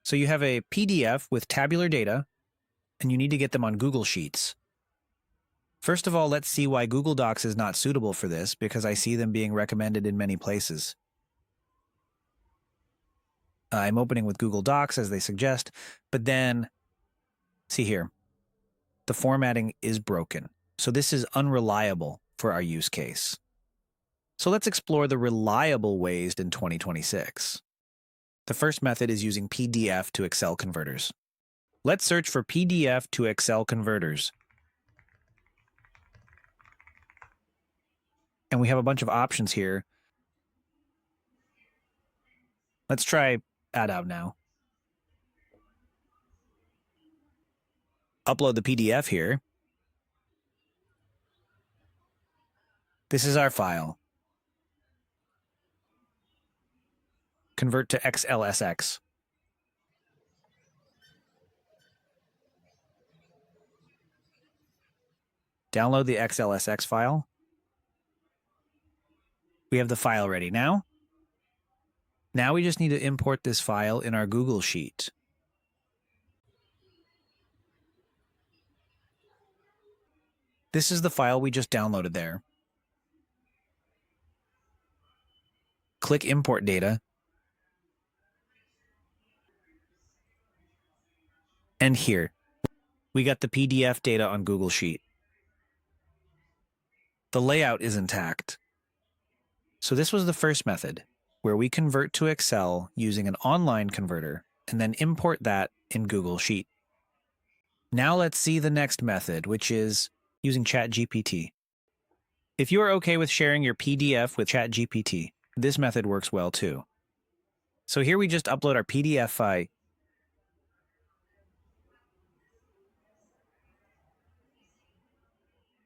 So you have a PDF with tabular data, and you need to get them on Google Sheets. First of all, let's see why Google Docs is not suitable for this, because I see them being recommended in many places. I'm opening with Google Docs as they suggest, but then, see here, the formatting is broken. So this is unreliable for our use case. So let's explore the reliable ways in 2026. The first method is using PDF to Excel converters. Let's search for PDF to Excel converters. And we have a bunch of options here. Let's try Add-on now. Upload the PDF here. This is our file. Convert to xlsx. Download the xlsx file. We have the file ready now. Now we just need to import this file in our Google Sheet. This is the file we just downloaded there. Click Import Data. And here, we got the PDF data on Google Sheet. The layout is intact. So this was the first method, where we convert to Excel using an online converter and then import that in Google Sheet. Now let's see the next method, which is using ChatGPT. If you are okay with sharing your PDF with ChatGPT, this method works well too. So here we just upload our PDF file.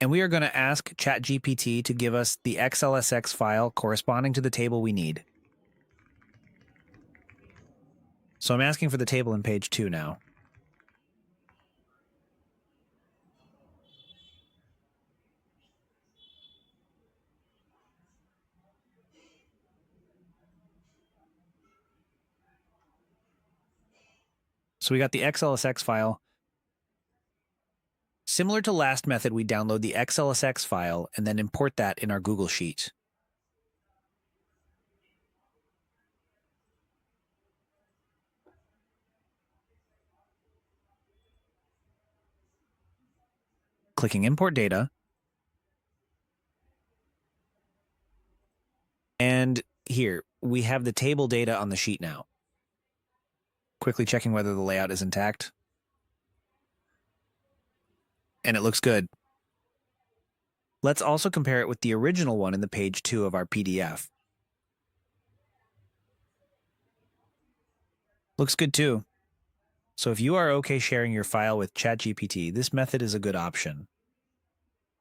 And we are going to ask ChatGPT to give us the xlsx file corresponding to the table we need. So I'm asking for the table in page 2 now. So we got the xlsx file. Similar to last method, we download the xlsx file and then import that in our Google Sheet. Clicking Import Data. And here, we have the table data on the sheet now. Quickly checking whether the layout is intact. And it looks good. Let's also compare it with the original one in the page 2 of our PDF. Looks good too. So if you are okay sharing your file with ChatGPT, this method is a good option.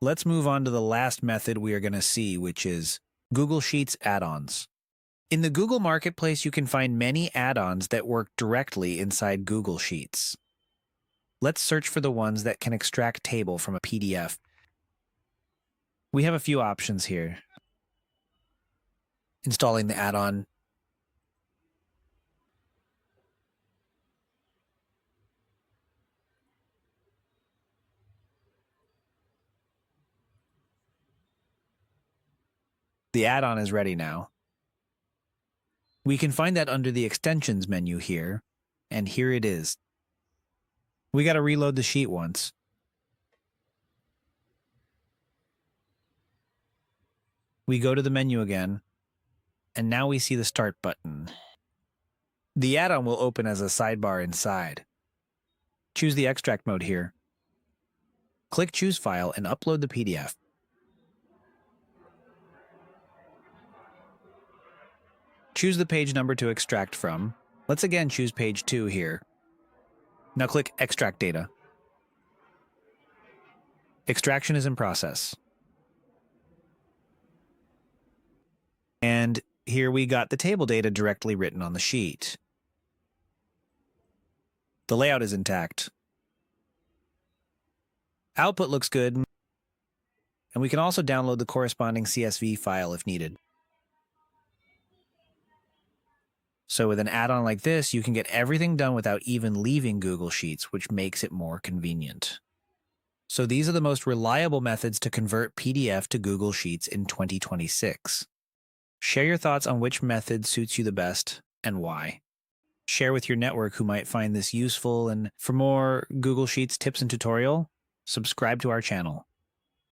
Let's move on to the last method we are going to see, which is Google Sheets Add-ons. In the Google Marketplace, you can find many add-ons that work directly inside Google Sheets. Let's search for the ones that can extract table from a PDF. We have a few options here. Installing the add-on. The add-on is ready now. We can find that under the extensions menu here, and here it is. We got to reload the sheet once. We go to the menu again, and now we see the Start button. The add-on will open as a sidebar inside. Choose the extract mode here. Click Choose File and upload the PDF. Choose the page number to extract from. Let's again choose page 2 here. Now click Extract Data. Extraction is in process. And here we got the table data directly written on the sheet. The layout is intact. Output looks good. And we can also download the corresponding CSV file if needed. So with an add-on like this, you can get everything done without even leaving Google Sheets, which makes it more convenient. So these are the most reliable methods to convert PDF to Google Sheets in 2026. Share your thoughts on which method suits you the best and why. Share with your network who might find this useful, and for more Google Sheets tips and tutorial, subscribe to our channel.